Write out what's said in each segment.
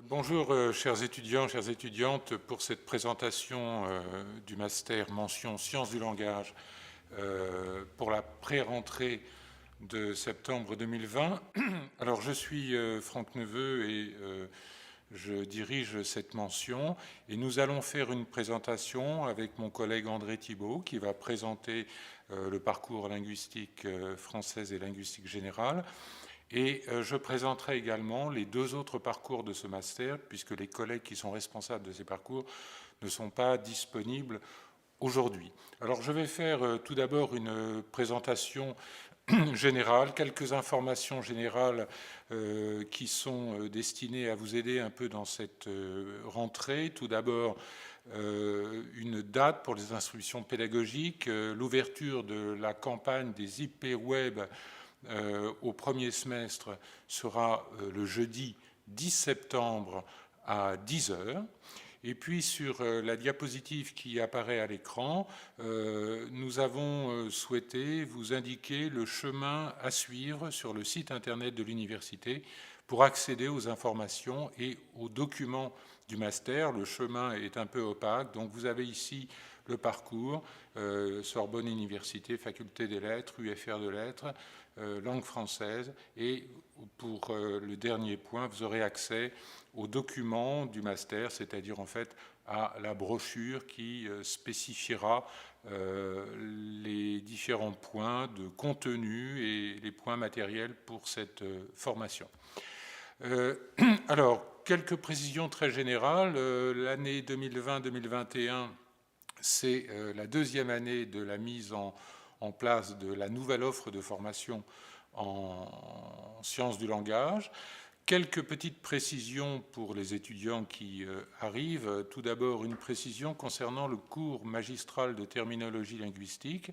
Bonjour chers étudiants, chères étudiantes, pour cette présentation du master mention sciences du langage pour la pré-rentrée de septembre 2020. Alors je suis Franck Neveu et je dirige cette mention et nous allons faire une présentation avec mon collègue André Thibault qui va présenter le parcours linguistique française et linguistique générale. Et je présenterai également les deux autres parcours de ce master, puisque les collègues qui sont responsables de ces parcours ne sont pas disponibles aujourd'hui. Alors je vais faire tout d'abord une présentation générale, quelques informations générales qui sont destinées à vous aider un peu dans cette rentrée. Tout d'abord, une date pour les instructions pédagogiques, l'ouverture de la campagne des IP Web au premier semestre sera le jeudi 10 septembre à 10 h. Et puis sur la diapositive qui apparaît à l'écran, nous avons souhaité vous indiquer le chemin à suivre sur le site internet de l'université pour accéder aux informations et aux documents du master. Le chemin est un peu opaque, donc vous avez ici le parcours, Sorbonne Université, Faculté des Lettres, UFR de Lettres, langue française, et pour le dernier point, vous aurez accès aux documents du master, c'est-à-dire en fait à la brochure qui spécifiera les différents points de contenu et les points matériels pour cette formation. Alors, quelques précisions très générales. L'année 2020-2021, c'est la deuxième année de la mise en place de la nouvelle offre de formation en sciences du langage. Quelques petites précisions pour les étudiants qui arrivent. Tout d'abord, une précision concernant le cours magistral de terminologie linguistique.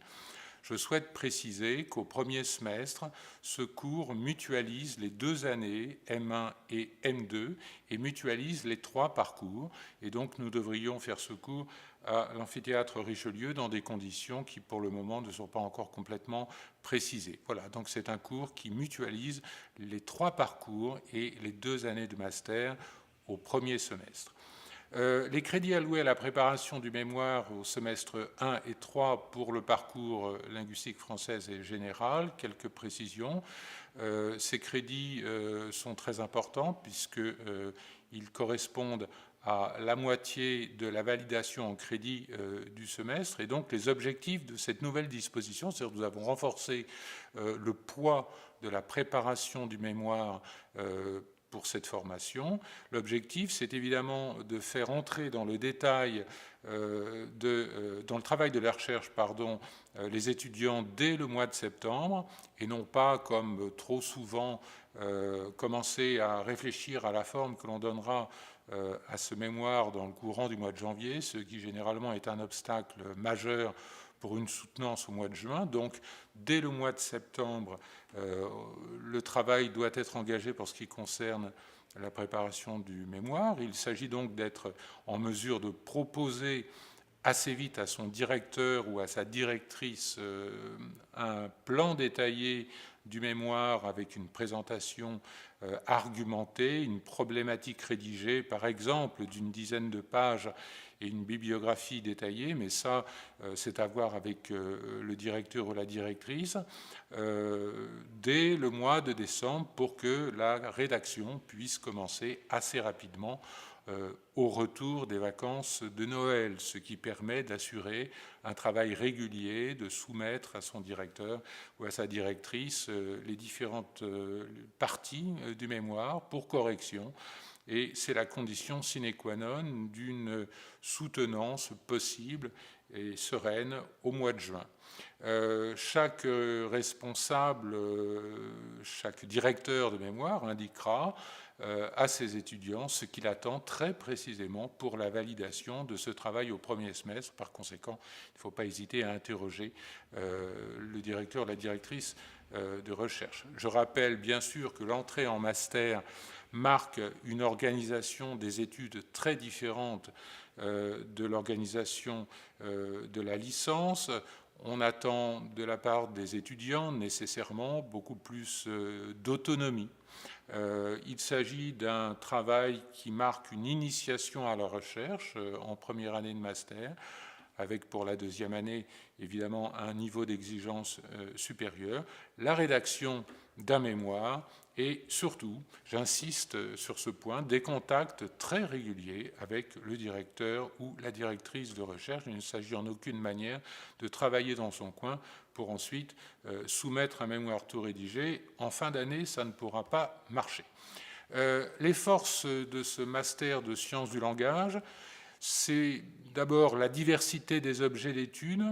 Je souhaite préciser qu'au premier semestre, ce cours mutualise les deux années, M1 et M2, et mutualise les trois parcours. Et donc, nous devrions faire ce cours à l'amphithéâtre Richelieu dans des conditions qui, pour le moment, ne sont pas encore complètement précisées. Voilà, donc c'est un cours qui mutualise les trois parcours et les deux années de master au premier semestre. Les crédits alloués à la préparation du mémoire au semestre 1 et 3 pour le parcours linguistique française et général, quelques précisions. Ces crédits sont très importants puisqu'ils correspondent à la moitié de la validation en crédit du semestre, et donc les objectifs de cette nouvelle disposition, c'est-à-dire que nous avons renforcé le poids de la préparation du mémoire pour cette formation. L'objectif, c'est évidemment de faire entrer dans le détail, dans le travail de la recherche, les étudiants dès le mois de septembre, et non pas, comme trop souvent, commencer à réfléchir à la forme que l'on donnera à ce mémoire dans le courant du mois de janvier, ce qui généralement est un obstacle majeur pour une soutenance au mois de juin. Donc, dès le mois de septembre, le travail doit être engagé pour ce qui concerne la préparation du mémoire. Il s'agit donc d'être en mesure de proposer assez vite à son directeur ou à sa directrice un plan détaillé du mémoire avec une présentation argumentée, une problématique rédigée, par exemple, d'une dizaine de pages et une bibliographie détaillée, mais ça, c'est à voir avec le directeur ou la directrice, dès le mois de décembre pour que la rédaction puisse commencer assez rapidement au retour des vacances de Noël, ce qui permet d'assurer un travail régulier, de soumettre à son directeur ou à sa directrice les différentes parties du mémoire pour correction. Et c'est la condition sine qua non d'une soutenance possible et sereine au mois de juin. Chaque responsable, chaque directeur de mémoire indiquera à ses étudiants ce qu'il attend très précisément pour la validation de ce travail au premier semestre. Par conséquent, il ne faut pas hésiter à interroger le directeur ou la directrice de recherche. Je rappelle bien sûr que l'entrée en master marque une organisation des études très différente de l'organisation de la licence. On attend de la part des étudiants nécessairement beaucoup plus d'autonomie Il s'agit d'un travail qui marque une initiation à la recherche en première année de master, avec pour la deuxième année, évidemment, un niveau d'exigence supérieur, la rédaction d'un mémoire et surtout, j'insiste sur ce point, des contacts très réguliers avec le directeur ou la directrice de recherche. Il ne s'agit en aucune manière de travailler dans son coin pour ensuite soumettre un mémoire tout rédigé. En fin d'année, ça ne pourra pas marcher. Les forces de ce master de sciences du langage, c'est d'abord la diversité des objets d'étude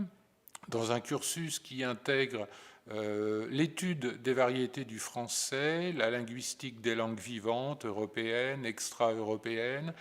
dans un cursus qui intègre l'étude des variétés du français, la linguistique des langues vivantes européennes, extra-européennes,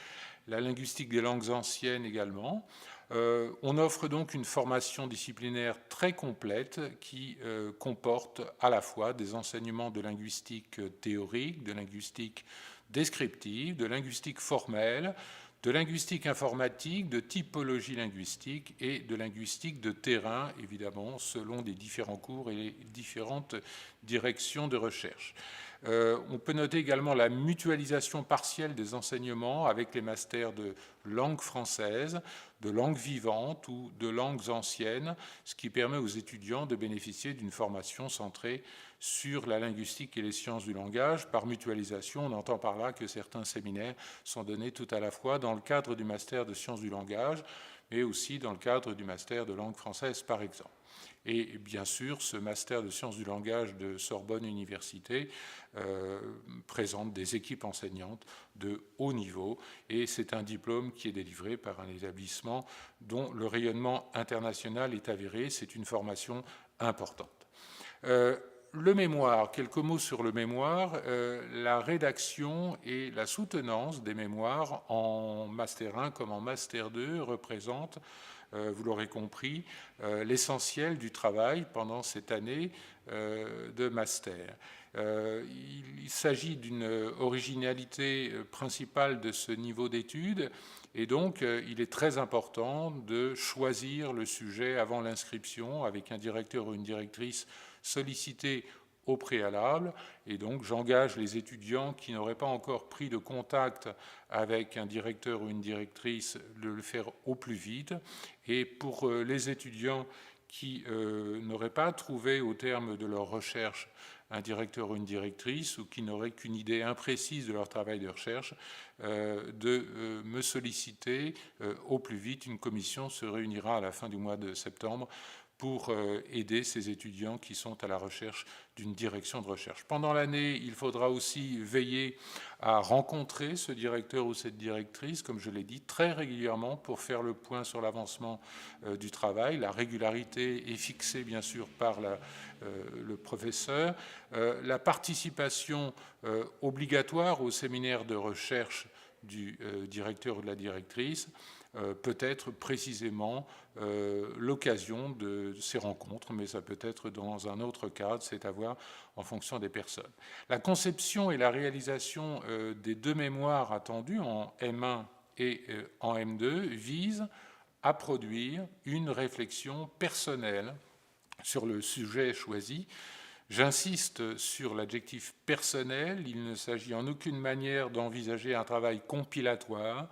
la linguistique des langues anciennes également. On offre donc une formation disciplinaire très complète qui comporte à la fois des enseignements de linguistique théorique, de linguistique descriptive, de linguistique formelle, de linguistique informatique, de typologie linguistique et de linguistique de terrain, évidemment, selon les différents cours et les différentes directions de recherche. On peut noter également la mutualisation partielle des enseignements avec les masters de langue française, de langue vivante ou de langues anciennes, ce qui permet aux étudiants de bénéficier d'une formation centrée sur la linguistique et les sciences du langage. Par mutualisation, on entend par là que certains séminaires sont donnés tout à la fois dans le cadre du master de sciences du langage, mais aussi dans le cadre du master de langue française, par exemple. Et bien sûr, ce master de sciences du langage de Sorbonne Université présente des équipes enseignantes de haut niveau, et c'est un diplôme qui est délivré par un établissement dont le rayonnement international est avéré. C'est une formation importante. Le mémoire, quelques mots sur le mémoire. La rédaction et la soutenance des mémoires en Master 1 comme en Master 2 représentent, vous l'aurez compris, l'essentiel du travail pendant cette année de master. Il s'agit d'une originalité principale de ce niveau d'études, et donc il est très important de choisir le sujet avant l'inscription avec un directeur ou une directrice sollicité au préalable, et donc j'engage les étudiants qui n'auraient pas encore pris de contact avec un directeur ou une directrice de le faire au plus vite. Et pour les étudiants qui n'auraient pas trouvé au terme de leur recherche un directeur ou une directrice, ou qui n'auraient qu'une idée imprécise de leur travail de recherche, de me solliciter au plus vite. Une commission se réunira à la fin du mois de septembre pour aider ces étudiants qui sont à la recherche d'une direction de recherche. Pendant l'année, il faudra aussi veiller à rencontrer ce directeur ou cette directrice, comme je l'ai dit, très régulièrement pour faire le point sur l'avancement du travail. La régularité est fixée, bien sûr, par le professeur. La participation obligatoire au séminaire de recherche du directeur ou de la directrice peut être précisément l'occasion de ces rencontres, mais ça peut être dans un autre cadre, c'est à voir en fonction des personnes. La conception et la réalisation des deux mémoires attendus en M1 et en M2 visent à produire une réflexion personnelle sur le sujet choisi. J'insiste sur l'adjectif personnel. Il ne s'agit en aucune manière d'envisager un travail compilatoire.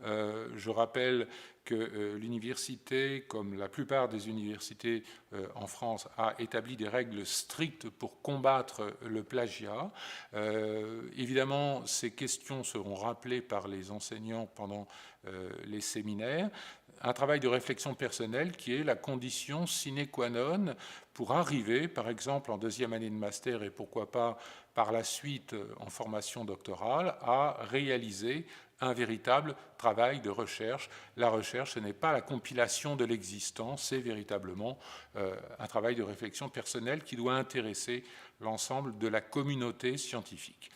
Je rappelle que l'université, comme la plupart des universités en France, a établi des règles strictes pour combattre le plagiat. Évidemment, ces questions seront rappelées par les enseignants pendant les séminaires. Un travail de réflexion personnelle qui est la condition sine qua non pour arriver, par exemple en deuxième année de master et pourquoi pas par la suite en formation doctorale, à réaliser un véritable travail de recherche. La recherche, ce n'est pas la compilation de l'existant, c'est véritablement un travail de réflexion personnelle qui doit intéresser l'ensemble de la communauté scientifique.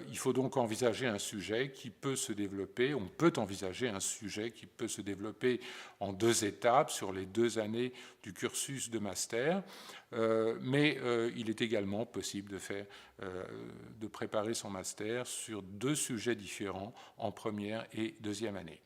Il faut donc envisager un sujet qui peut se développer, on peut envisager un sujet qui peut se développer en deux étapes sur les 2 années du cursus de master, mais il est également possible de préparer son master sur 2 sujets différents en première et deuxième année.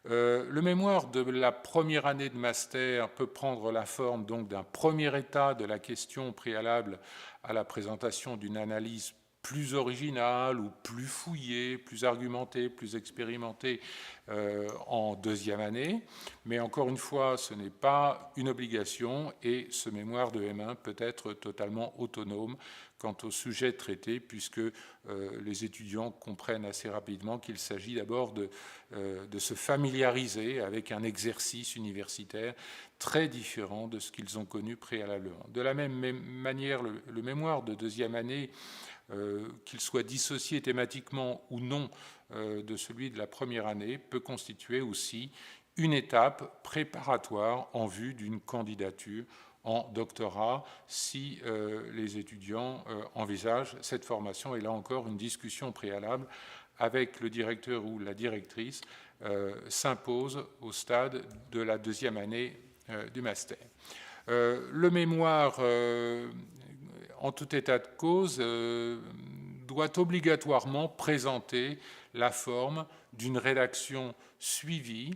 Le mémoire de la première année de master peut prendre la forme donc d'un premier état de la question préalable à la présentation d'une analyse plus original ou plus fouillé, plus argumenté, plus expérimenté en deuxième année. Mais encore une fois, ce n'est pas une obligation et ce mémoire de M1 peut être totalement autonome quant au sujet traité, puisque les étudiants comprennent assez rapidement qu'il s'agit d'abord de se familiariser avec un exercice universitaire très différent de ce qu'ils ont connu préalablement. De la même manière, le mémoire de deuxième année, qu'il soit dissocié thématiquement ou non de celui de la première année, peut constituer aussi une étape préparatoire en vue d'une candidature en doctorat si les étudiants envisagent cette formation. Et là encore, une discussion préalable avec le directeur ou la directrice s'impose au stade de la deuxième année du master. Le mémoire, en tout état de cause, doit obligatoirement présenter la forme d'une rédaction suivie,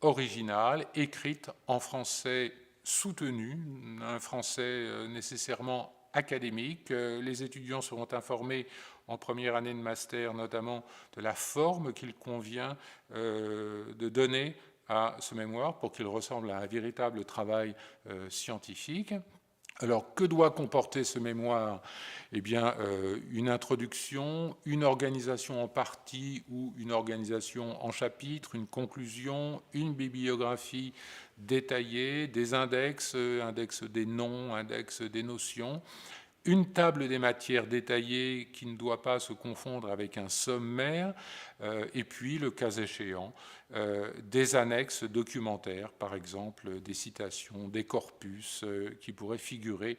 originale, écrite en français soutenu, un français nécessairement académique. Les étudiants seront informés en première année de master notamment de la forme qu'il convient de donner à ce mémoire pour qu'il ressemble à un véritable travail scientifique. Alors, que doit comporter ce mémoire? Eh bien, une introduction, une organisation en partie ou une organisation en chapitres, une conclusion, une bibliographie détaillée, des index, index des noms, index des notions, une table des matières détaillée qui ne doit pas se confondre avec un sommaire, et puis, le cas échéant, des annexes documentaires, par exemple des citations, des corpus qui pourraient figurer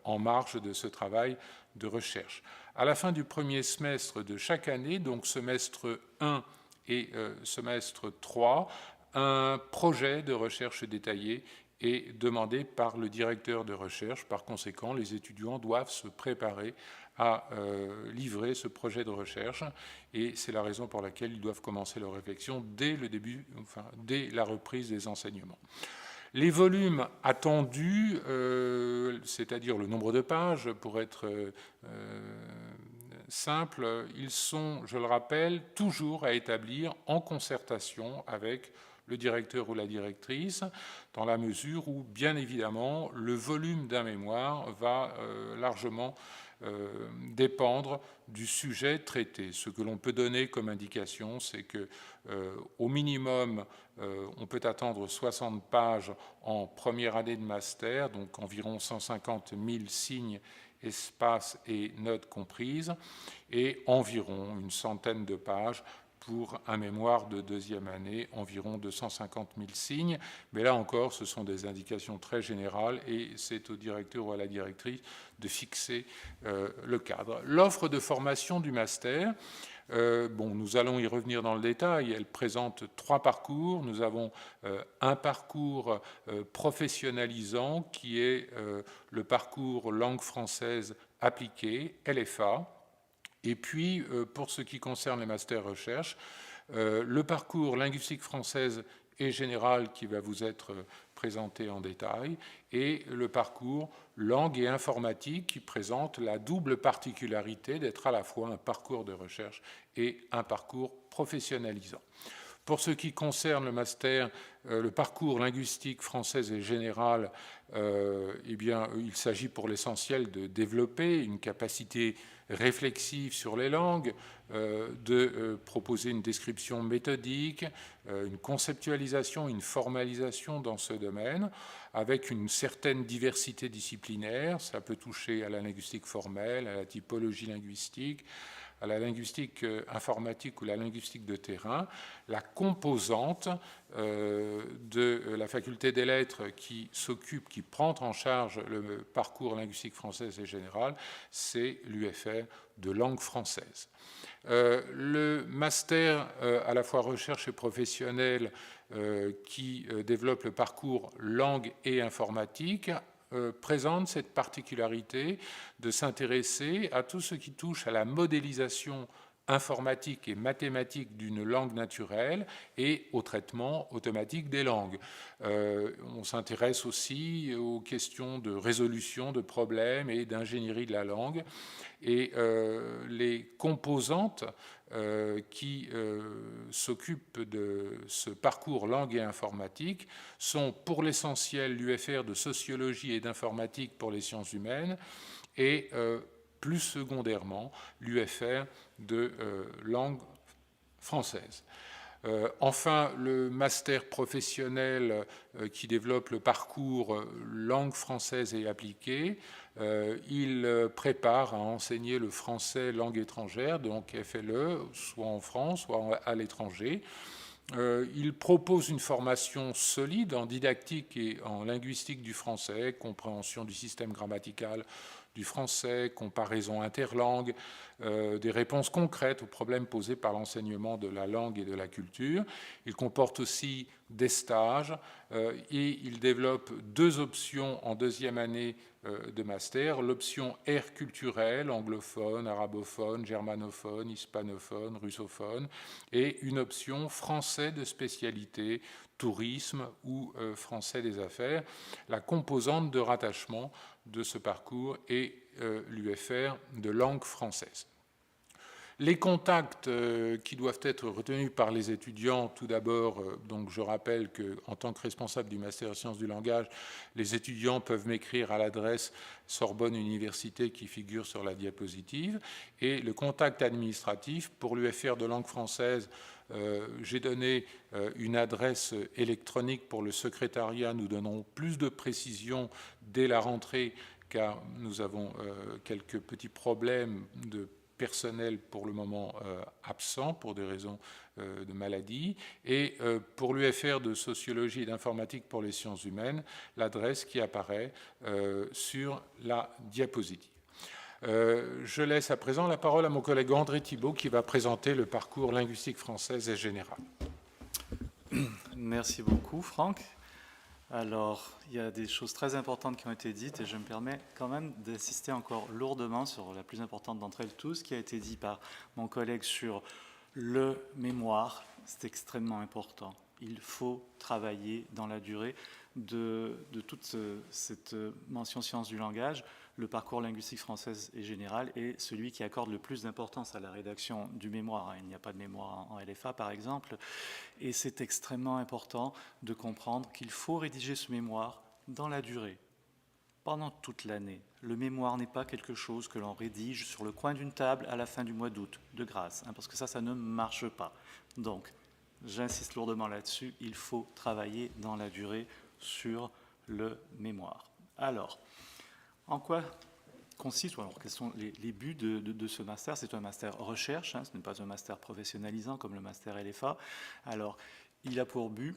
en marge de ce travail de recherche. À la fin du premier semestre de chaque année, donc semestre 1 et semestre 3, un projet de recherche détaillé est demandé par le directeur de recherche. Par conséquent, les étudiants doivent se préparer à livrer ce projet de recherche et c'est la raison pour laquelle ils doivent commencer leur réflexion dès le début, enfin, dès la reprise des enseignements. Les volumes attendus, c'est-à-dire le nombre de pages, pour être simple, ils sont, je le rappelle, toujours à établir en concertation avec le directeur ou la directrice, dans la mesure où, bien évidemment, le volume d'un mémoire va largement dépendre du sujet traité. Ce que l'on peut donner comme indication, c'est que au minimum, on peut attendre 60 pages en première année de master, donc environ 150 000 signes, espaces et notes comprises, et environ une centaine de pages pour un mémoire de deuxième année, environ 250 000 signes. Mais là encore, ce sont des indications très générales et c'est au directeur ou à la directrice de fixer le cadre. L'offre de formation du master, nous allons y revenir dans le détail. Elle présente 3 parcours. Nous avons un parcours professionnalisant qui est le parcours langue française appliquée, LFA. Et puis, pour ce qui concerne les masters recherche, le parcours linguistique française et générale qui va vous être présenté en détail, et le parcours langue et informatique qui présente la double particularité d'être à la fois un parcours de recherche et un parcours professionnalisant. Pour ce qui concerne le master, le parcours linguistique française et générale, il s'agit pour l'essentiel de développer une capacité réflexive sur les langues, de proposer une description méthodique, une conceptualisation, une formalisation dans ce domaine, avec une certaine diversité disciplinaire. Ça peut toucher à la linguistique formelle, à la typologie linguistique, à la linguistique informatique ou la linguistique de terrain. La composante de la faculté des lettres qui prend en charge le parcours linguistique française et général, c'est l'UFR de langue française. Le master à la fois recherche et professionnel qui développe le parcours langue et informatique présente cette particularité de s'intéresser à tout ce qui touche à la modélisation informatique et mathématique d'une langue naturelle et au traitement automatique des langues. On s'intéresse aussi aux questions de résolution de problèmes et d'ingénierie de la langue. Et les composantes qui s'occupent de ce parcours langue et informatique sont pour l'essentiel l'UFR de sociologie et d'informatique pour les sciences humaines et plus secondairement l'UFR de langue française. Enfin, le master professionnel qui développe le parcours langue française et appliquée, il prépare à enseigner le français langue étrangère, donc FLE, soit en France, soit à l'étranger. Il propose une formation solide en didactique et en linguistique du français, compréhension du système grammatical du français, comparaison interlangue, des réponses concrètes aux problèmes posés par l'enseignement de la langue et de la culture. Il comporte aussi des stages et il développe 2 options en deuxième année de master, l'option aire culturelle, anglophone, arabophone, germanophone, hispanophone, russophone, et une option français de spécialité, tourisme ou français des affaires. La composante de rattachement de ce parcours est l'UFR de langue française. Les contacts qui doivent être retenus par les étudiants, tout d'abord, donc je rappelle qu'en tant que responsable du Master Sciences du langage, les étudiants peuvent m'écrire à l'adresse Sorbonne Université qui figure sur la diapositive. Et le contact administratif pour l'UFR de langue française, j'ai donné une adresse électronique pour le secrétariat. Nous donnons plus de précisions dès la rentrée car nous avons quelques petits problèmes de personnel pour le moment absent pour des raisons de maladie. Et pour l'UFR de sociologie et d'informatique pour les sciences humaines, l'adresse qui apparaît sur la diapositive. Je laisse à présent la parole à mon collègue André Thibault qui va présenter le parcours linguistique française et général. Merci beaucoup, Franck. Alors, il y a des choses très importantes qui ont été dites et je me permets quand même d'insister encore lourdement sur la plus importante d'entre elles tous, qui a été dit par mon collègue sur le mémoire. C'est extrêmement important. Il faut travailler dans la durée de toute cette mention sciences du langage. Le parcours linguistique française et général est celui qui accorde le plus d'importance à la rédaction du mémoire. Il n'y a pas de mémoire en LFA, par exemple. Et c'est extrêmement important de comprendre qu'il faut rédiger ce mémoire dans la durée, pendant toute l'année. Le mémoire n'est pas quelque chose que l'on rédige sur le coin d'une table à la fin du mois d'août, de grâce, parce que ça ne marche pas. Donc, j'insiste lourdement là-dessus, il faut travailler dans la durée sur le mémoire. Alors, en quoi consiste, alors quels sont les buts de ce master? C'est un master recherche, ce n'est pas un master professionnalisant comme le master LFA. Alors, il a pour but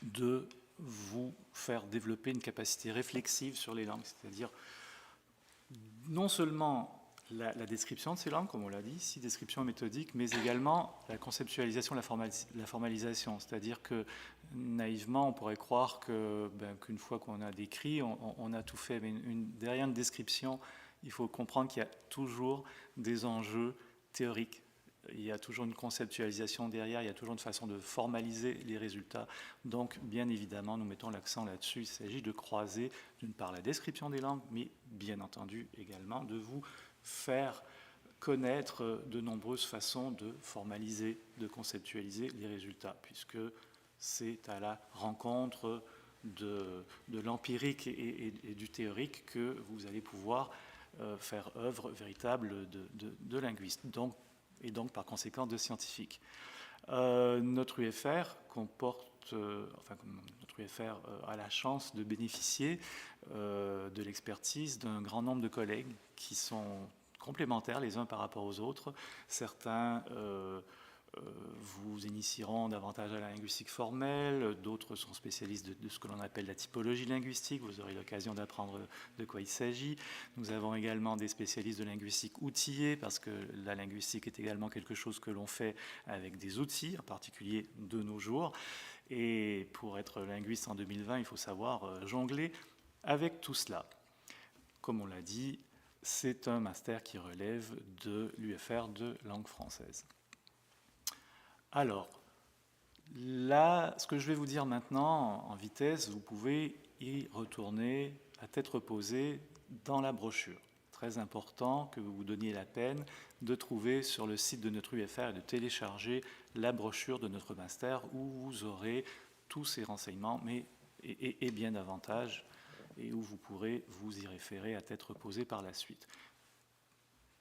de vous faire développer une capacité réflexive sur les langues, c'est-à-dire non seulement la description de ces langues, comme on l'a dit, 6 descriptions méthodiques, mais également la conceptualisation, la formalisation. C'est-à-dire que naïvement, on pourrait croire qu'une fois qu'on a décrit, on a tout fait. Mais derrière une description, il faut comprendre qu'il y a toujours des enjeux théoriques. Il y a toujours une conceptualisation derrière, il y a toujours une façon de formaliser les résultats. Donc, bien évidemment, nous mettons l'accent là-dessus. Il s'agit de croiser, d'une part, la description des langues, mais bien entendu également de vous faire connaître de nombreuses façons de formaliser, de conceptualiser les résultats, puisque c'est à la rencontre de l'empirique et du théorique que vous allez pouvoir faire œuvre véritable de linguiste, et donc par conséquent de scientifique. Notre UFR notre UFR a la chance de bénéficier de l'expertise d'un grand nombre de collègues qui sont complémentaires les uns par rapport aux autres. Certains vous initieront davantage à la linguistique formelle, d'autres sont spécialistes de ce que l'on appelle la typologie linguistique, vous aurez l'occasion d'apprendre de quoi il s'agit. Nous avons également des spécialistes de linguistique outillée, parce que la linguistique est également quelque chose que l'on fait avec des outils, en particulier de nos jours. Et pour être linguiste en 2020, il faut savoir jongler avec tout cela. Comme on l'a dit, c'est un master qui relève de l'UFR de langue française. Alors, là, ce que je vais vous dire maintenant en vitesse, vous pouvez y retourner à tête reposée dans la brochure. Très important que vous vous donniez la peine de trouver sur le site de notre UFR et de télécharger la brochure de notre master où vous aurez tous ces renseignements, mais et bien davantage, et où vous pourrez vous y référer à tête reposée par la suite.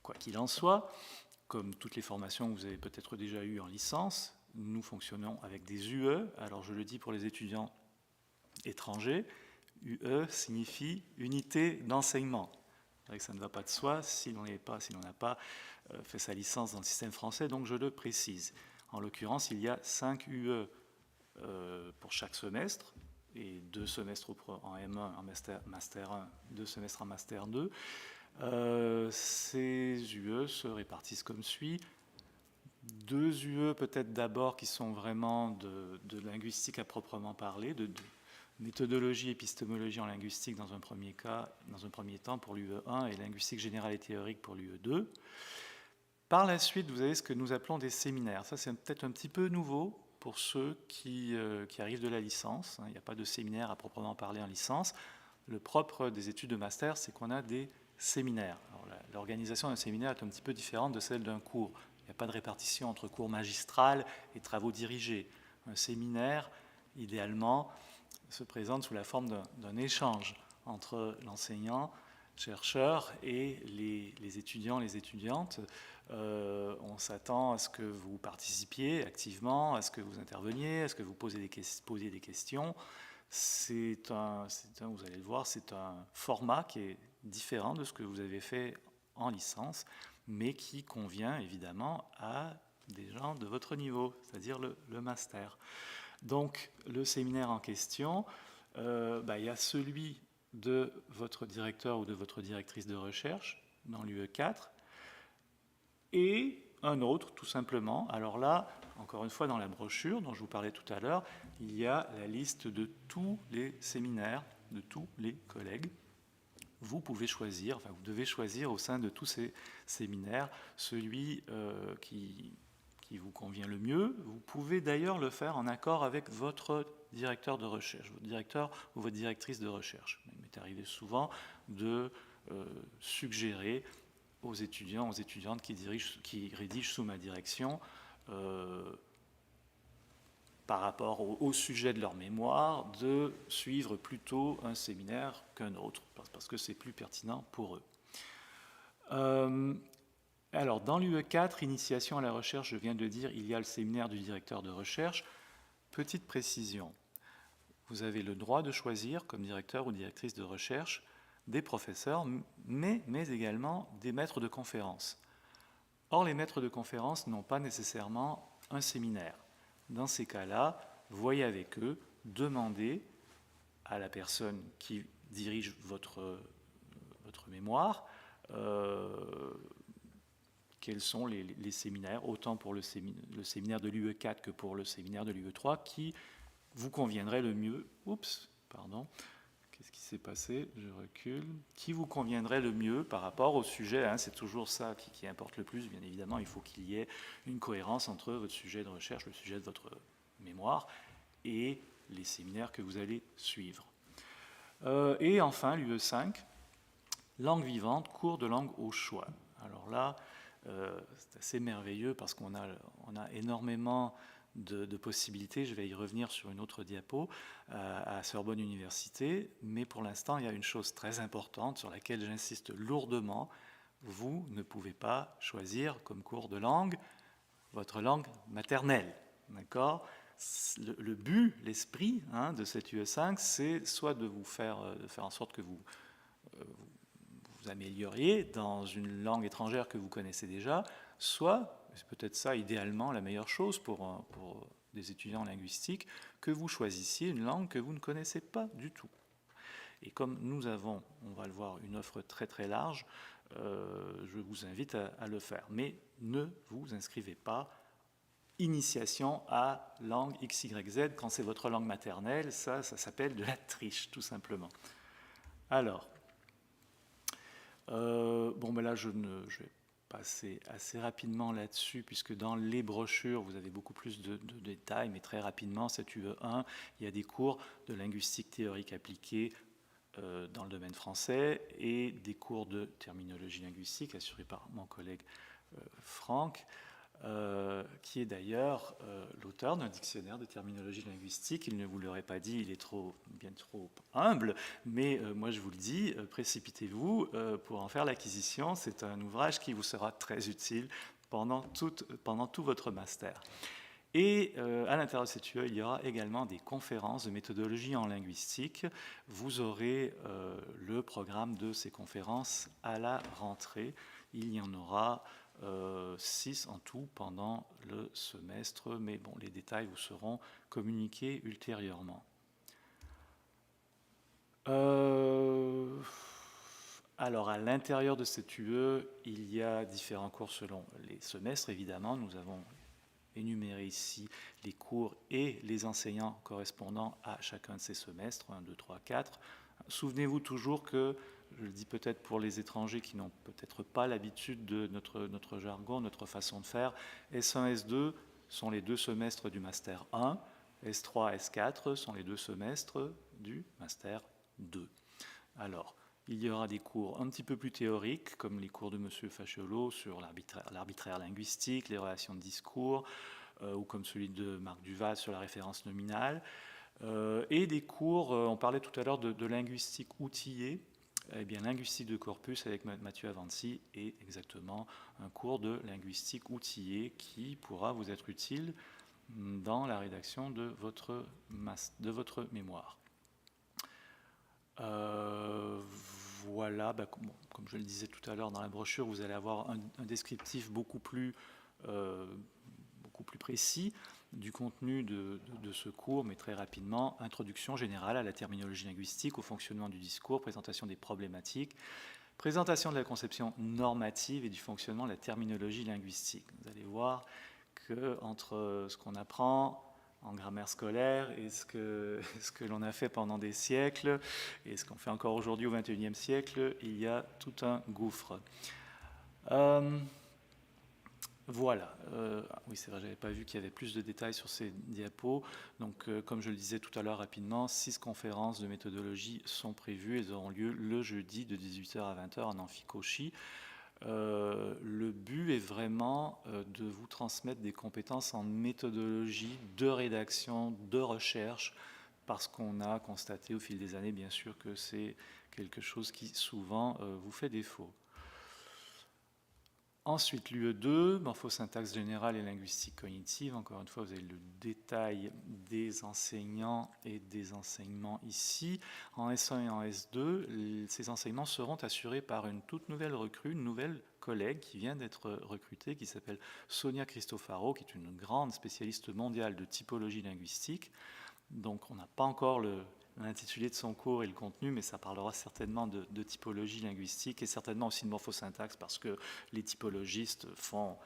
Quoi qu'il en soit, comme toutes les formations que vous avez peut-être déjà eues en licence, nous fonctionnons avec des UE. Alors je le dis pour les étudiants étrangers, UE signifie unité d'enseignement. C'est vrai que ça ne va pas de soi si l'on n'a pas fait sa licence dans le système français, donc je le précise. En l'occurrence, il y a 5 UE pour chaque semestre, et 2 semestres en M1, en Master 1, 2 semestres en Master 2. Ces UE se répartissent comme suit. 2 UE peut-être d'abord qui sont vraiment de linguistique à proprement parler, de méthodologie, épistémologie en linguistique dans un premier temps pour l'UE1 et linguistique générale et théorique pour l'UE2. Par la suite, vous avez ce que nous appelons des séminaires. Ça, c'est peut-être un petit peu nouveau pour ceux qui arrivent de la licence. Il n'y a pas de séminaire à proprement parler en licence. Le propre des études de master, c'est qu'on a des séminaires. L'organisation d'un séminaire est un petit peu différente de celle d'un cours. Il n'y a pas de répartition entre cours magistral et travaux dirigés. Un séminaire, idéalement, se présente sous la forme d'un échange entre l'enseignant, chercheur et les étudiants, les étudiantes. On s'attend à ce que vous participiez activement, à ce que vous interveniez, à ce que vous posiez des questions. Vous allez le voir, c'est un format qui est différent de ce que vous avez fait en licence, mais qui convient évidemment à des gens de votre niveau, c'est-à-dire le master. Donc, le séminaire en question, il y a celui de votre directeur ou de votre directrice de recherche dans l'UE4 et un autre, tout simplement. Alors là, encore une fois, dans la brochure dont je vous parlais tout à l'heure, il y a la liste de tous les séminaires, de tous les collègues. Vous pouvez choisir, enfin vous devez choisir au sein de tous ces séminaires celui qui vous convient le mieux. Vous pouvez d'ailleurs le faire en accord avec votre directeur de recherche, votre directeur ou votre directrice de recherche. Il m'est arrivé souvent de suggérer aux étudiants, aux étudiantes qui rédigent sous ma direction par rapport au sujet de leur mémoire, de suivre plutôt un séminaire qu'un autre, parce que c'est plus pertinent pour eux. Alors, dans l'UE4, initiation à la recherche, je viens de le dire, il y a le séminaire du directeur de recherche. Petite précision, vous avez le droit de choisir, comme directeur ou directrice de recherche, des professeurs, mais également des maîtres de conférences. Or, les maîtres de conférences n'ont pas nécessairement un séminaire. Dans ces cas-là, voyez avec eux, demandez à la personne qui dirige votre mémoire quels sont les séminaires, autant pour le séminaire de l'UE4 que pour le séminaire de l'UE3, qui vous conviendrait le mieux. Oups, pardon, qu'est-ce qui s'est passé? Je recule. Qui vous conviendrait le mieux par rapport au sujet, hein, c'est toujours ça qui importe le plus, bien évidemment, il faut qu'il y ait une cohérence entre votre sujet de recherche, le sujet de votre mémoire, et les séminaires que vous allez suivre. Et enfin, l'UE5, langue vivante, cours de langue au choix. Alors là, c'est assez merveilleux parce qu'on a énormément de possibilités. Je vais y revenir sur une autre diapo à Sorbonne Université, mais pour l'instant, il y a une chose très importante sur laquelle j'insiste lourdement. Vous ne pouvez pas choisir comme cours de langue votre langue maternelle, d'accord ? Le but, l'esprit de cette UE5, c'est soit de faire en sorte que vous amélioriez dans une langue étrangère que vous connaissez déjà, soit, c'est peut-être ça idéalement la meilleure chose pour des étudiants linguistiques, que vous choisissiez une langue que vous ne connaissez pas du tout. Et comme nous avons, on va le voir, une offre très très large, je vous invite à le faire. Mais ne vous inscrivez pas initiation à langue XYZ quand c'est votre langue maternelle, ça s'appelle de la triche tout simplement. Alors, Bon, ben là, je vais passer assez rapidement là-dessus, puisque dans les brochures, vous avez beaucoup plus de détails, mais très rapidement, cette UE1, il y a des cours de linguistique théorique appliquée dans le domaine français et des cours de terminologie linguistique assurés par mon collègue Franck, qui est d'ailleurs l'auteur d'un dictionnaire de terminologie linguistique. Il ne vous l'aurait pas dit, il est bien trop humble, mais moi je vous le dis, précipitez-vous pour en faire l'acquisition. C'est un ouvrage qui vous sera très utile pendant tout votre master. Et à l'intérieur de cette UE, il y aura également des conférences de méthodologie en linguistique. Vous aurez le programme de ces conférences à la rentrée. Il y en aura 6 en tout pendant le semestre, mais bon, les détails vous seront communiqués ultérieurement. Alors, à l'intérieur de cette UE, il y a différents cours selon les semestres, évidemment. Nous avons énuméré ici les cours et les enseignants correspondant à chacun de ces semestres, 1, 2, 3, 4. Souvenez-vous toujours que, je le dis peut-être pour les étrangers qui n'ont peut-être pas l'habitude de notre jargon, notre façon de faire, S1, S2 sont les 2 semestres du Master 1, S3, S4 sont les 2 semestres du Master 2. Alors, il y aura des cours un petit peu plus théoriques, comme les cours de M. Faciolo sur l'arbitraire linguistique, les relations de discours, ou comme celui de Marc Duval sur la référence nominale, et des cours, on parlait tout à l'heure de linguistique outillée. Eh bien, linguistique de corpus avec Mathieu Avanti est exactement un cours de linguistique outillée qui pourra vous être utile dans la rédaction de votre mémoire. Voilà, comme je le disais tout à l'heure dans la brochure, vous allez avoir un descriptif beaucoup plus précis du contenu de ce cours, mais très rapidement, introduction générale à la terminologie linguistique, au fonctionnement du discours, présentation des problématiques, présentation de la conception normative et du fonctionnement de la terminologie linguistique. Vous allez voir que entre ce qu'on apprend en grammaire scolaire et ce que l'on a fait pendant des siècles et ce qu'on fait encore aujourd'hui au XXIe siècle, il y a tout un gouffre. Voilà. Oui, c'est vrai, je n'avais pas vu qu'il y avait plus de détails sur ces diapos. Donc, comme je le disais tout à l'heure rapidement, 6 conférences de méthodologie sont prévues. Elles auront lieu le jeudi de 18h à 20h en amphicauchie. Le but est vraiment de vous transmettre des compétences en méthodologie, de rédaction, de recherche, parce qu'on a constaté au fil des années, bien sûr, que c'est quelque chose qui souvent vous fait défaut. Ensuite, l'UE2, morphosyntaxe générale et linguistique cognitive. Encore une fois, vous avez le détail des enseignants et des enseignements ici. En S1 et en S2, ces enseignements seront assurés par une toute nouvelle recrue, une nouvelle collègue qui vient d'être recrutée, qui s'appelle Sonia Cristofaro, qui est une grande spécialiste mondiale de typologie linguistique. Donc, on n'a pas encore l'intitulé de son cours et le contenu, mais ça parlera certainement de typologie linguistique et certainement aussi de morphosyntaxe, parce que les typologistes font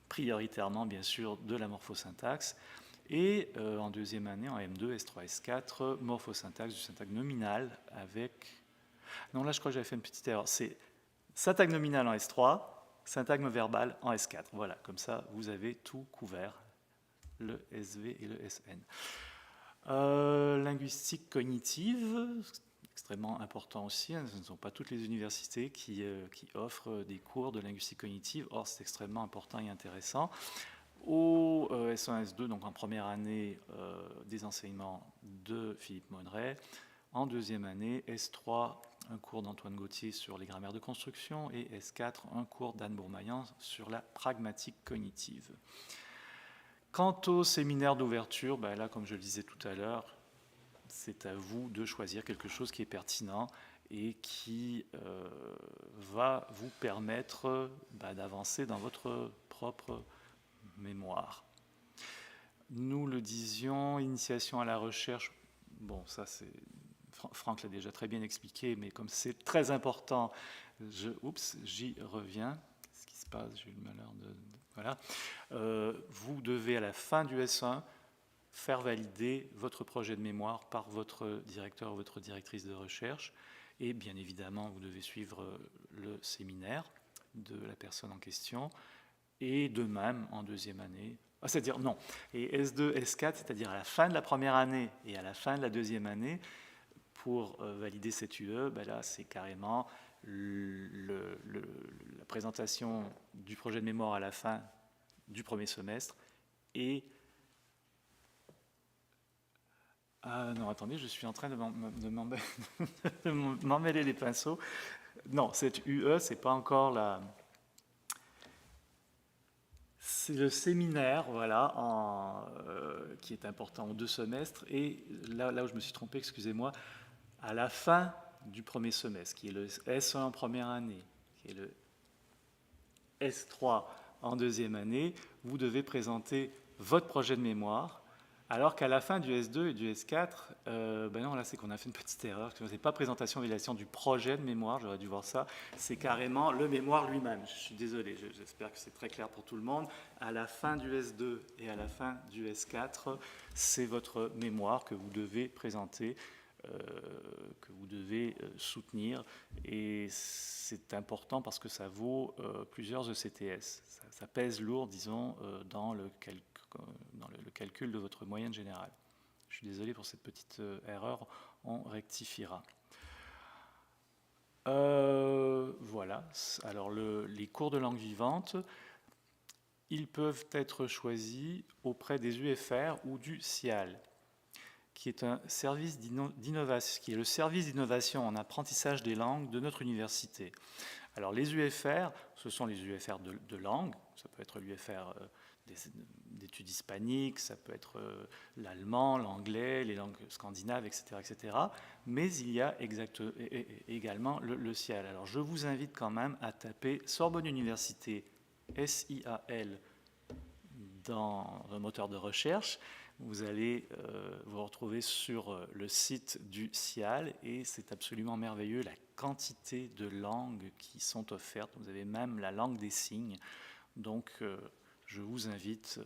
prioritairement, bien sûr, de la morphosyntaxe. Et en deuxième année, en M2, S3, S4, morphosyntaxe du syntagme nominal avec... Non, là, je crois que j'avais fait une petite erreur. C'est syntagme nominal en S3, syntagme verbal en S4. Voilà, comme ça, vous avez tout couvert, le SV et le SN. Linguistique cognitive, extrêmement important aussi. Ce ne sont pas toutes les universités qui offrent des cours de linguistique cognitive. Or, c'est extrêmement important et intéressant. Au S1, S2, donc en première année, des enseignements de Philippe Monneret. En deuxième année, S3, un cours d'Antoine Gauthier sur les grammaires de construction. Et S4, un cours d'Anne Bourmaillan sur la pragmatique cognitive. Quant au séminaire d'ouverture, là, comme je le disais tout à l'heure, c'est à vous de choisir quelque chose qui est pertinent et qui va vous permettre d'avancer dans votre propre mémoire. Nous le disions, initiation à la recherche, bon, ça c'est... Franck l'a déjà très bien expliqué, mais comme c'est très important, j'y reviens. Qu'est-ce qui se passe? J'ai eu le malheur de... Voilà. Vous devez, à la fin du S1, faire valider votre projet de mémoire par votre directeur ou votre directrice de recherche. Et bien évidemment, vous devez suivre le séminaire de la personne en question, et de même en deuxième année. C'est-à-dire, non, et S2, S4, c'est-à-dire à la fin de la première année et à la fin de la deuxième année, pour valider cette UE, ben là, c'est carrément la présentation du projet de mémoire à la fin du premier semestre et... Ah non, attendez, je suis en train de m'emmêler les pinceaux. Non, cette UE, c'est pas encore la... C'est le séminaire, voilà, qui est important en 2 semestres. Et là où je me suis trompé, excusez-moi, à la fin du premier semestre, qui est le S1 en première année, qui est le S3 en deuxième année, vous devez présenter votre projet de mémoire, alors qu'à la fin du S2 et du S4, ben non, là c'est qu'on a fait une petite erreur, ce n'est pas présentation et validation du projet de mémoire, j'aurais dû voir ça, c'est carrément le mémoire lui-même. Je suis désolé, j'espère que c'est très clair pour tout le monde. À la fin du S2 et à la fin du S4, c'est votre mémoire que vous devez présenter, que vous devez soutenir, et c'est important parce que ça vaut plusieurs ECTS. Ça pèse lourd, disons, dans le calcul de votre moyenne générale. Je suis désolé pour cette petite erreur, on rectifiera. Voilà, alors les cours de langue vivante, ils peuvent être choisis auprès des UFR ou du CIAL, qui est un service d'innovation, qui est le service d'innovation en apprentissage des langues de notre université. Alors les UFR, ce sont les UFR de langue, ça peut être l'UFR d'études hispaniques, ça peut être l'allemand, l'anglais, les langues scandinaves, etc., etc. Mais il y a également le CIAL. Alors je vous invite quand même à taper Sorbonne Université SIAL dans un moteur de recherche. Vous allez vous retrouver sur le site du CIAL et c'est absolument merveilleux la quantité de langues qui sont offertes. Vous avez même la langue des signes. Donc je vous invite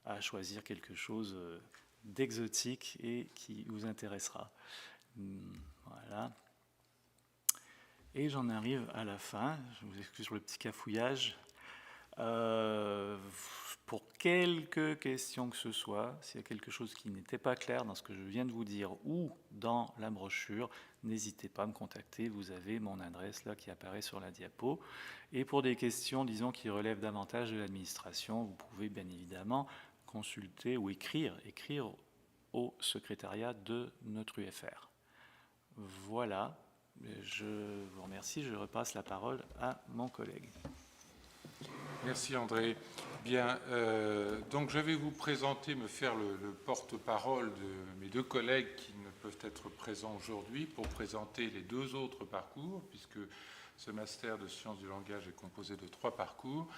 à choisir quelque chose d'exotique et qui vous intéressera. Voilà. Et j'en arrive à la fin. Je vous excuse pour le petit cafouillage. Pour quelques questions que ce soit, s'il y a quelque chose qui n'était pas clair dans ce que je viens de vous dire ou dans la brochure, n'hésitez pas à me contacter, vous avez mon adresse là qui apparaît sur la diapo. Et pour des questions, disons, qui relèvent davantage de l'administration, vous pouvez bien évidemment consulter ou écrire au secrétariat de notre UFR. Voilà, je vous remercie, je repasse la parole à mon collègue. Merci André. Bien, donc je vais vous présenter, me faire le porte-parole de mes 2 collègues qui ne peuvent être présents aujourd'hui pour présenter les 2 autres parcours, puisque ce master de sciences du langage est composé de 3 parcours,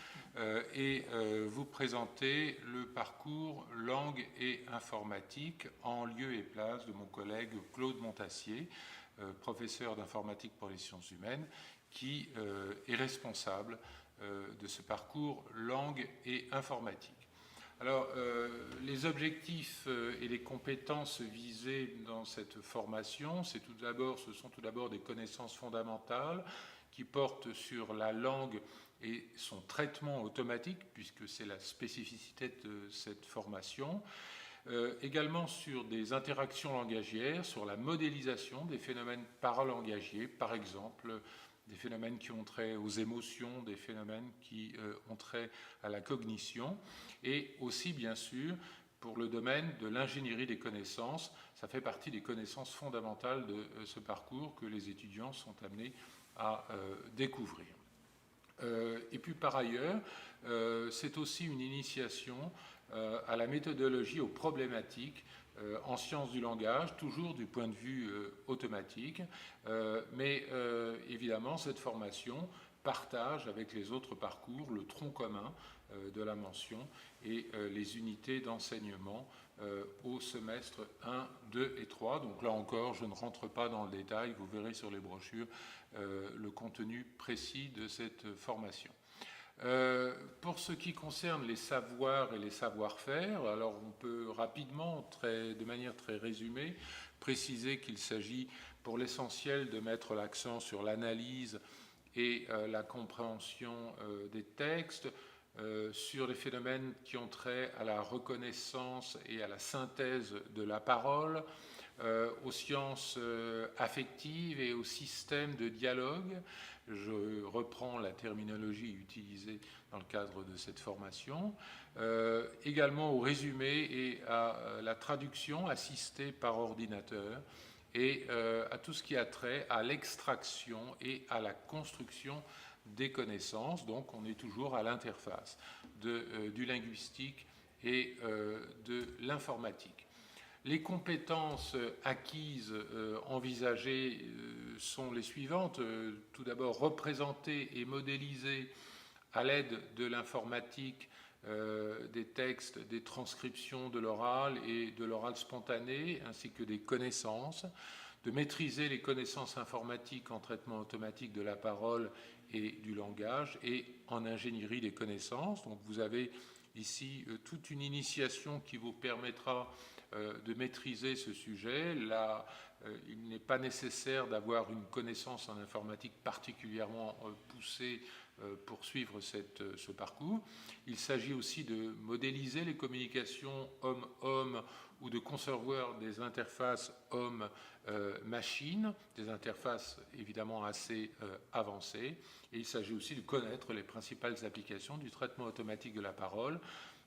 et vous présenter le parcours langue et informatique en lieu et place de mon collègue Claude Montassier, professeur d'informatique pour les sciences humaines, qui est responsable de ce parcours langue et informatique. Alors, les objectifs et les compétences visées dans cette formation, ce sont tout d'abord des connaissances fondamentales qui portent sur la langue et son traitement automatique, puisque c'est la spécificité de cette formation. Également sur des interactions langagières, sur la modélisation des phénomènes paralangagiers, par exemple des phénomènes qui ont trait aux émotions, des phénomènes qui ont trait à la cognition, et aussi, bien sûr, pour le domaine de l'ingénierie des connaissances. Ça fait partie des connaissances fondamentales de ce parcours que les étudiants sont amenés à découvrir. Et puis, par ailleurs, c'est aussi une initiation à la méthodologie, aux problématiques en sciences du langage, toujours du point de vue automatique, mais évidemment cette formation partage avec les autres parcours le tronc commun de la mention et les unités d'enseignement au semestre 1, 2 et 3. Donc là encore, je ne rentre pas dans le détail, vous verrez sur les brochures le contenu précis de cette formation. Pour ce qui concerne les savoirs et les savoir-faire, alors on peut rapidement, de manière très résumée, préciser qu'il s'agit pour l'essentiel de mettre l'accent sur l'analyse et la compréhension des textes, sur les phénomènes qui ont trait à la reconnaissance et à la synthèse de la parole, aux sciences affectives et au système de dialogue. Je reprends la terminologie utilisée dans le cadre de cette formation. Également au résumé et à la traduction assistée par ordinateur et à tout ce qui a trait à l'extraction et à la construction des connaissances. Donc on est toujours à l'interface du linguistique et de l'informatique. Les compétences acquises, envisagées, sont les suivantes. Tout d'abord, représenter et modéliser à l'aide de l'informatique des textes, des transcriptions de l'oral et de l'oral spontané, ainsi que des connaissances, de maîtriser les connaissances informatiques en traitement automatique de la parole et du langage et en ingénierie des connaissances. Donc vous avez ici toute une initiation qui vous permettra de maîtriser ce sujet. Là, il n'est pas nécessaire d'avoir une connaissance en informatique particulièrement poussée pour suivre ce parcours. Il s'agit aussi de modéliser les communications homme-homme ou de concevoir des interfaces homme-machine, des interfaces évidemment assez avancées. Et il s'agit aussi de connaître les principales applications du traitement automatique de la parole,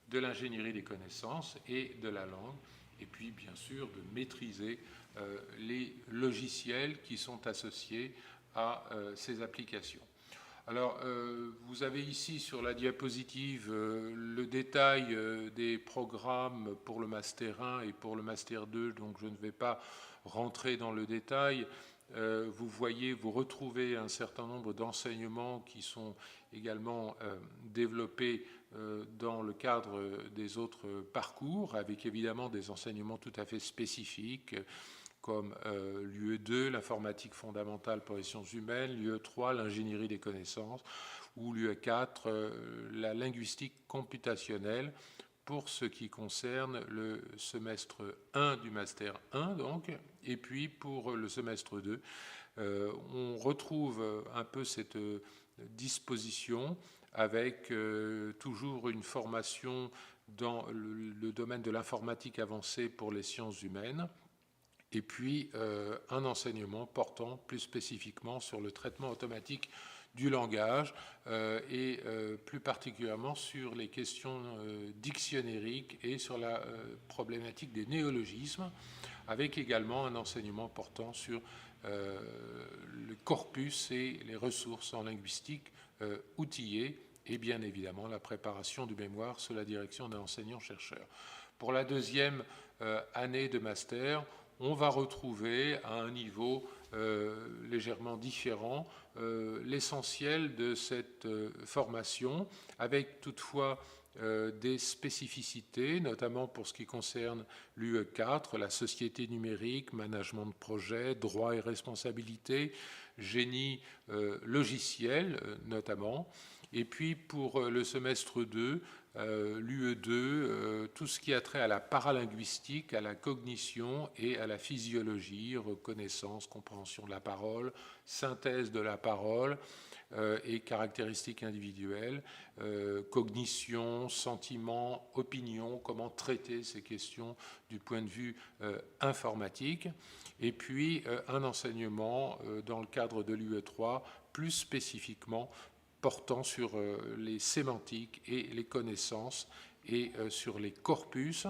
de l'ingénierie des connaissances et de la langue. Et puis, bien sûr, de maîtriser les logiciels qui sont associés à ces applications. Alors, vous avez ici sur la diapositive le détail des programmes pour le Master 1 et pour le Master 2, donc je ne vais pas rentrer dans le détail. Vous retrouvez un certain nombre d'enseignements qui sont également développés dans le cadre des autres parcours, avec évidemment des enseignements tout à fait spécifiques, comme l'UE2, l'informatique fondamentale pour les sciences humaines, l'UE3, l'ingénierie des connaissances, ou l'UE4, la linguistique computationnelle, pour ce qui concerne le semestre 1 du Master 1, donc, et puis pour le semestre 2, on retrouve un peu cette disposition avec toujours une formation dans le domaine de l'informatique avancée pour les sciences humaines, et puis un enseignement portant plus spécifiquement sur le traitement automatique du langage et plus particulièrement sur les questions dictionnériques et sur la problématique des néologismes, avec également un enseignement portant sur le corpus et les ressources en linguistique outillées et bien évidemment la préparation du mémoire sous la direction d'un enseignant-chercheur. Pour la deuxième année de master, on va retrouver à un niveau légèrement différent l'essentiel de cette formation, avec toutefois des spécificités, notamment pour ce qui concerne l'UE4, la société numérique, management de projet, droit et responsabilité, génie logiciel notamment. Et puis pour le semestre 2, l'UE2, tout ce qui a trait à la paralinguistique, à la cognition et à la physiologie, reconnaissance, compréhension de la parole, synthèse de la parole et caractéristiques individuelles, cognition, sentiment, opinion, comment traiter ces questions du point de vue informatique. Et puis un enseignement dans le cadre de l'UE3 plus spécifiquement portant sur les sémantiques et les connaissances et sur les corpus,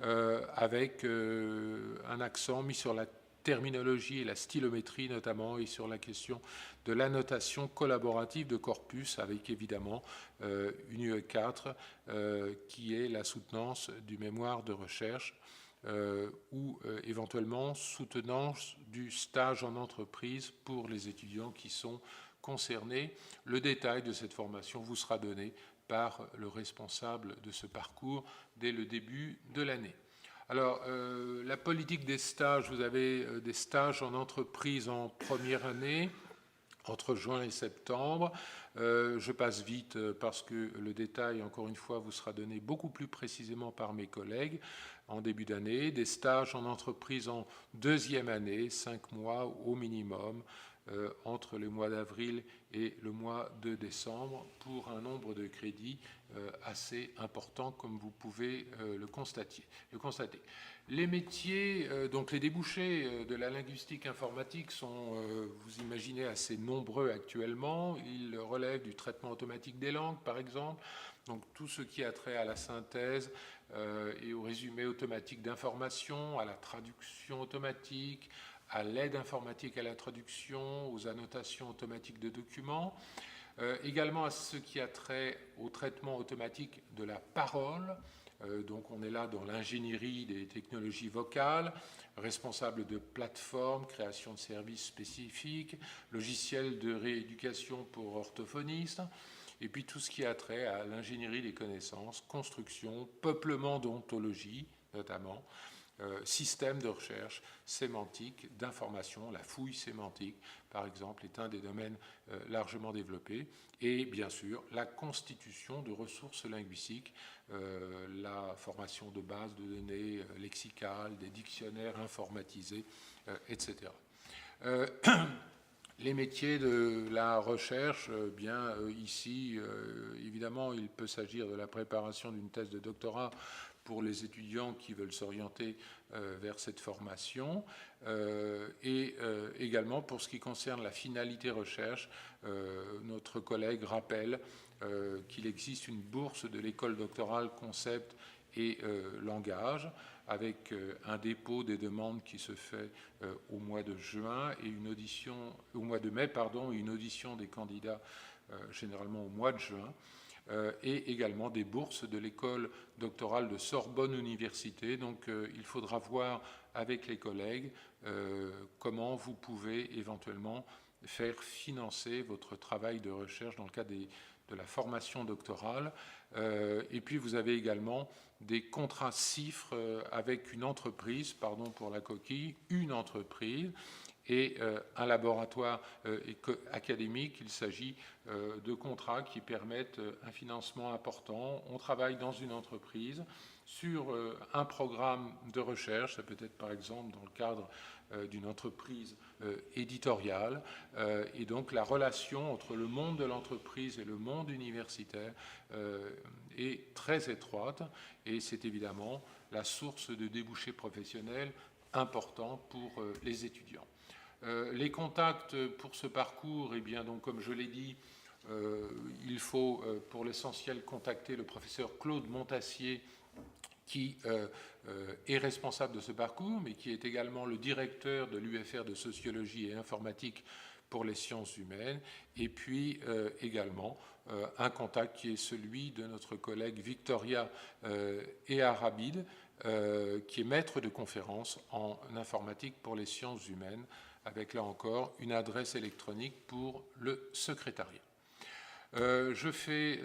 avec un accent mis sur la terminologie et la stylométrie notamment, et sur la question de l'annotation collaborative de corpus, avec évidemment une UE4 qui est la soutenance du mémoire de recherche ou éventuellement soutenance du stage en entreprise pour les étudiants qui sont concernés. Le détail de cette formation vous sera donné par le responsable de ce parcours dès le début de l'année. Alors, la politique des stages, vous avez des stages en entreprise en première année, entre juin et septembre. Je passe vite parce que le détail, encore une fois, vous sera donné beaucoup plus précisément par mes collègues en début d'année. Des stages en entreprise en deuxième année, 5 mois au minimum, entre le mois d'avril et le mois de décembre, pour un nombre de crédits assez important, comme vous pouvez le constater. Les métiers, donc les débouchés de la linguistique informatique sont, vous imaginez, assez nombreux actuellement. Ils relèvent du traitement automatique des langues, par exemple, donc tout ce qui a trait à la synthèse et au résumé automatique d'informations, à la traduction automatique, à l'aide informatique à la traduction, aux annotations automatiques de documents, également à ce qui a trait au traitement automatique de la parole. Donc on est là dans l'ingénierie des technologies vocales, responsable de plateformes, création de services spécifiques, logiciels de rééducation pour orthophonistes, et puis tout ce qui a trait à l'ingénierie des connaissances, construction, peuplement d'ontologie notamment, système de recherche sémantique, d'information, la fouille sémantique, par exemple, est un des domaines largement développés, et bien sûr la constitution de ressources linguistiques, la formation de bases de données lexicales, des dictionnaires informatisés, etc. Les métiers de la recherche, ici, évidemment, il peut s'agir de la préparation d'une thèse de doctorat pour les étudiants qui veulent s'orienter vers cette formation, et également pour ce qui concerne la finalité recherche, notre collègue rappelle qu'il existe une bourse de l'école doctorale concept et langage, avec un dépôt des demandes qui se fait au mois de juin et une audition au mois de mai, et une audition des candidats généralement au mois de juin. Et également des bourses de l'école doctorale de Sorbonne Université. Donc il faudra voir avec les collègues comment vous pouvez éventuellement faire financer votre travail de recherche dans le cadre de la formation doctorale. Et puis vous avez également des contrats CIFRE avec une entreprise, pardon pour la coquille, une entreprise, et un laboratoire académique. Il s'agit de contrats qui permettent un financement important. On travaille dans une entreprise sur un programme de recherche, ça peut être par exemple dans le cadre d'une entreprise éditoriale, et donc la relation entre le monde de l'entreprise et le monde universitaire est très étroite, et c'est évidemment la source de débouchés professionnels importants pour les étudiants. Les contacts pour ce parcours, eh bien, donc, comme je l'ai dit, il faut pour l'essentiel contacter le professeur Claude Montassier, qui est responsable de ce parcours, mais qui est également le directeur de l'UFR de sociologie et informatique pour les sciences humaines, et puis également un contact qui est celui de notre collègue Victoria Eharabid, qui est maître de conférence en informatique pour les sciences humaines, avec là encore une adresse électronique pour le secrétariat. Je fais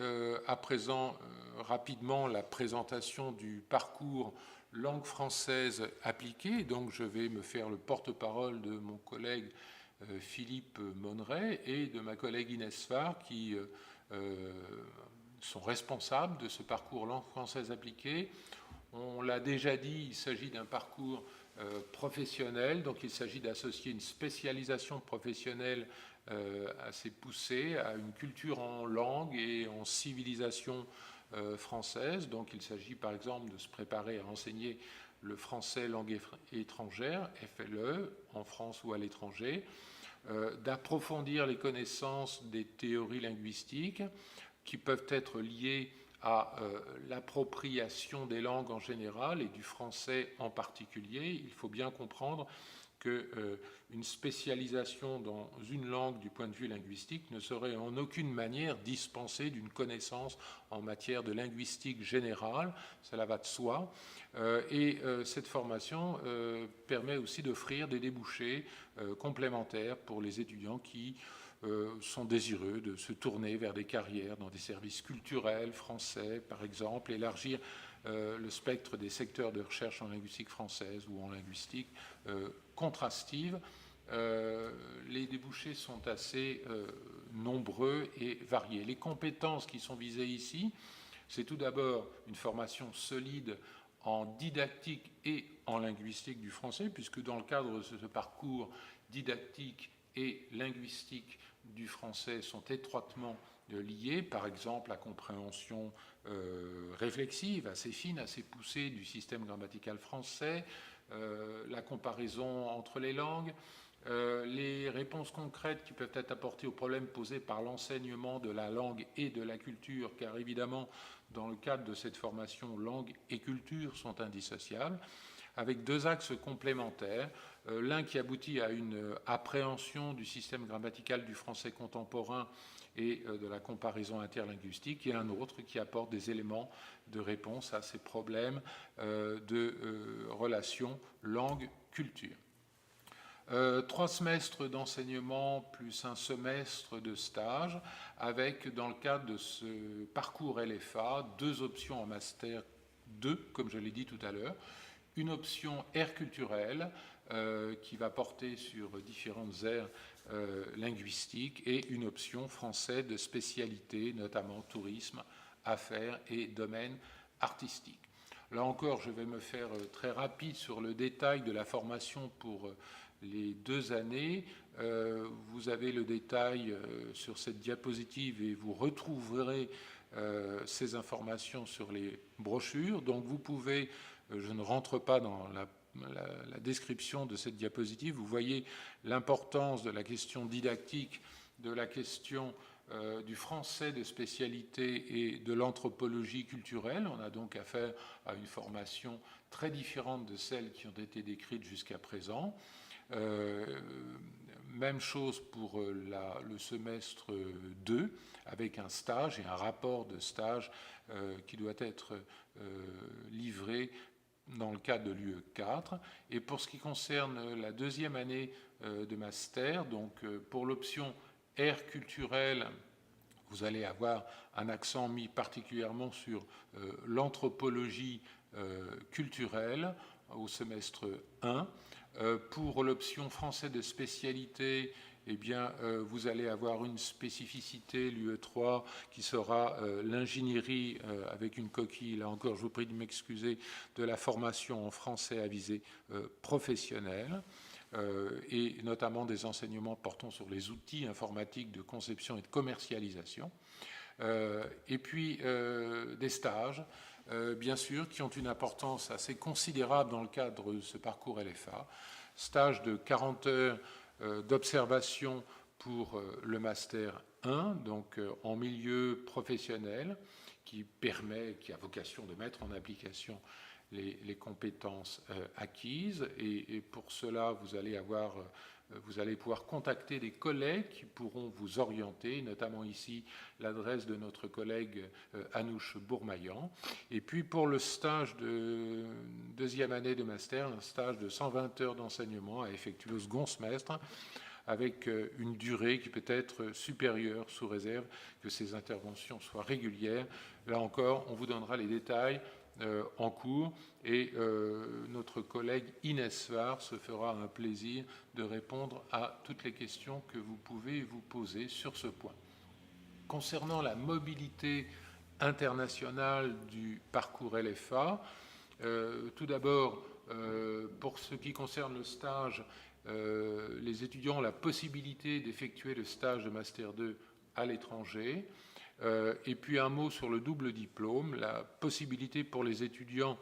à présent rapidement la présentation du parcours langue française appliquée. Donc je vais me faire le porte-parole de mon collègue Philippe Monneret et de ma collègue Inès Farr, qui sont responsables de ce parcours langue française appliquée. On l'a déjà dit, il s'agit d'un parcours professionnel, donc il s'agit d'associer une spécialisation professionnelle assez poussée à une culture en langue et en civilisation française. Donc il s'agit par exemple de se préparer à enseigner le français langue étrangère, FLE, en France ou à l'étranger, d'approfondir les connaissances des théories linguistiques qui peuvent être liées à l'appropriation des langues en général et du français en particulier. Il faut bien comprendre qu'une spécialisation dans une langue du point de vue linguistique ne serait en aucune manière dispensée d'une connaissance en matière de linguistique générale, cela va de soi, et cette formation permet aussi d'offrir des débouchés complémentaires pour les étudiants qui sont désireux de se tourner vers des carrières dans des services culturels français, par exemple, élargir le spectre des secteurs de recherche en linguistique française ou en linguistique contrastive. les débouchés sont assez nombreux et variés. Les compétences qui sont visées ici, c'est tout d'abord une formation solide en didactique et en linguistique du français, puisque dans le cadre de ce parcours, didactique et linguistique du français sont étroitement liés. Par exemple, la compréhension réflexive assez fine, assez poussée du système grammatical français, la comparaison entre les langues, les réponses concrètes qui peuvent être apportées aux problèmes posés par l'enseignement de la langue et de la culture, car évidemment, dans le cadre de cette formation, langue et culture sont indissociables, avec deux axes complémentaires. L'un qui aboutit à une appréhension du système grammatical du français contemporain et de la comparaison interlinguistique, et un autre qui apporte des éléments de réponse à ces problèmes de relation langue-culture. 3 semestres d'enseignement plus un semestre de stage, avec, dans le cadre de ce parcours LFA, 2 options en master 2, comme je l'ai dit tout à l'heure. Une option aire culturelle, qui va porter sur différentes aires linguistiques, et une option français de spécialité, notamment tourisme, affaires et domaine artistique. Là encore, je vais me faire très rapide sur le détail de la formation pour les 2 années. Vous avez le détail sur cette diapositive et vous retrouverez ces informations sur les brochures. Donc vous pouvez, je ne rentre pas dans la description de cette diapositive, vous voyez l'importance de la question didactique, de la question du français de spécialité et de l'anthropologie culturelle. On a donc affaire à une formation très différente de celles qui ont été décrites jusqu'à présent. Même chose pour le semestre 2, avec un stage et un rapport de stage qui doit être livré dans le cadre de l'UE4. Et pour ce qui concerne la 2e année de master, donc pour l'option aire culturelle, vous allez avoir un accent mis particulièrement sur l'anthropologie culturelle au semestre 1. Pour l'option français de spécialité, eh bien, vous allez avoir une spécificité, l'UE3, qui sera l'ingénierie avec une coquille, là encore, je vous prie de m'excuser, de la formation en français à visée professionnelle, et notamment des enseignements portant sur les outils informatiques de conception et de commercialisation. Et puis des stages, bien sûr, qui ont une importance assez considérable dans le cadre de ce parcours LFA. Stage de 40 heures d'observation pour le Master 1, donc en milieu professionnel, qui a vocation de mettre en application les compétences acquises. Et pour cela, vous allez pouvoir contacter des collègues qui pourront vous orienter, notamment ici l'adresse de notre collègue Anouche Bourmaillan. Et puis pour le stage de 2e année de master, un stage de 120 heures d'enseignement à effectuer au second semestre, avec une durée qui peut être supérieure sous réserve que ces interventions soient régulières. Là encore, on vous donnera les détails en cours, et notre collègue Inès Var se fera un plaisir de répondre à toutes les questions que vous pouvez vous poser sur ce point. Concernant la mobilité internationale du parcours LFA, tout d'abord, pour ce qui concerne le stage, les étudiants ont la possibilité d'effectuer le stage de Master 2 à l'étranger. Et puis un mot sur le double diplôme, la possibilité pour les étudiants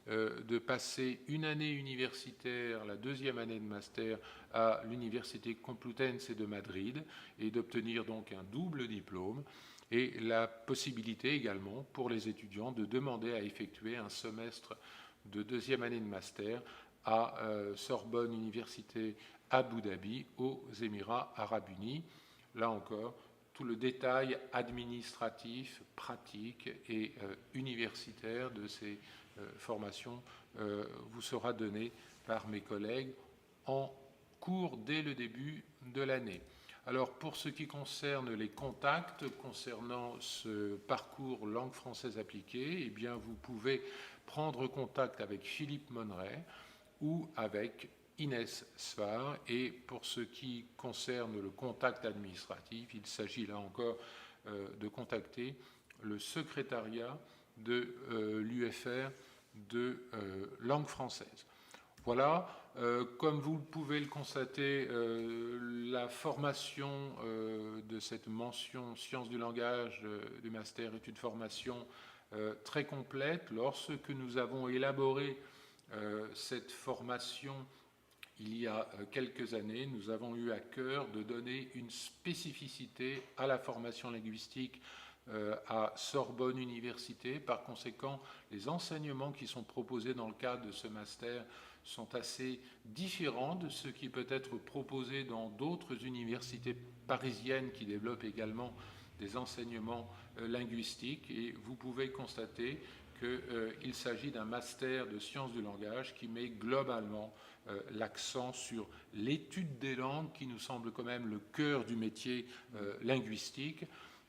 de passer une année universitaire, la 2e année de master, à l'Université Complutense de Madrid, et d'obtenir donc un double diplôme, et la possibilité également pour les étudiants de demander à effectuer un semestre de 2e année de master à Sorbonne Université Abu Dhabi aux Émirats Arabes Unis. Là encore, tout le détail administratif, pratique et universitaire de ces formations vous sera donné par mes collègues en cours dès le début de l'année. Alors, pour ce qui concerne les contacts concernant ce parcours langue française appliquée, eh bien, vous pouvez prendre contact avec Philippe Monneret ou avec Inès Svar. Et pour ce qui concerne le contact administratif, il s'agit là encore de contacter le secrétariat de l'UFR de langue française. Voilà, comme vous pouvez le constater, la formation de cette mention sciences du langage du master études formation très complète. Lorsque nous avons élaboré cette formation il y a quelques années, nous avons eu à cœur de donner une spécificité à la formation linguistique à Sorbonne Université. Par conséquent, les enseignements qui sont proposés dans le cadre de ce master sont assez différents de ce qui peut être proposé dans d'autres universités parisiennes qui développent également des enseignements linguistiques. Et vous pouvez constater qu'il s'agit d'un master de sciences du langage qui met globalement l'accent sur l'étude des langues, qui nous semble quand même le cœur du métier linguistique,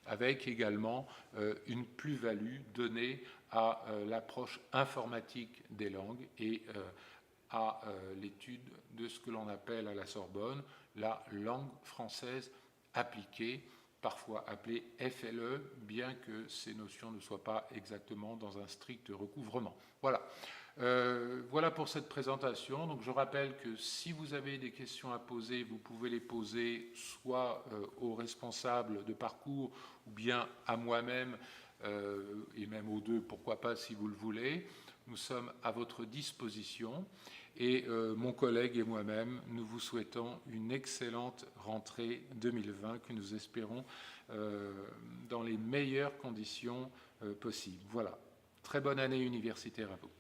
avec également une plus-value donnée à l'approche informatique des langues et à l'étude de ce que l'on appelle à la Sorbonne la langue française appliquée, parfois appelée FLE, bien que ces notions ne soient pas exactement dans un strict recouvrement. Voilà. Voilà pour cette présentation. Donc je rappelle que si vous avez des questions à poser, vous pouvez les poser soit aux responsables de parcours ou bien à moi-même, et même aux deux, pourquoi pas si vous le voulez. Nous sommes à votre disposition et mon collègue et moi-même, nous vous souhaitons une excellente rentrée 2020 que nous espérons dans les meilleures conditions possibles. Voilà. Très bonne année universitaire à vous.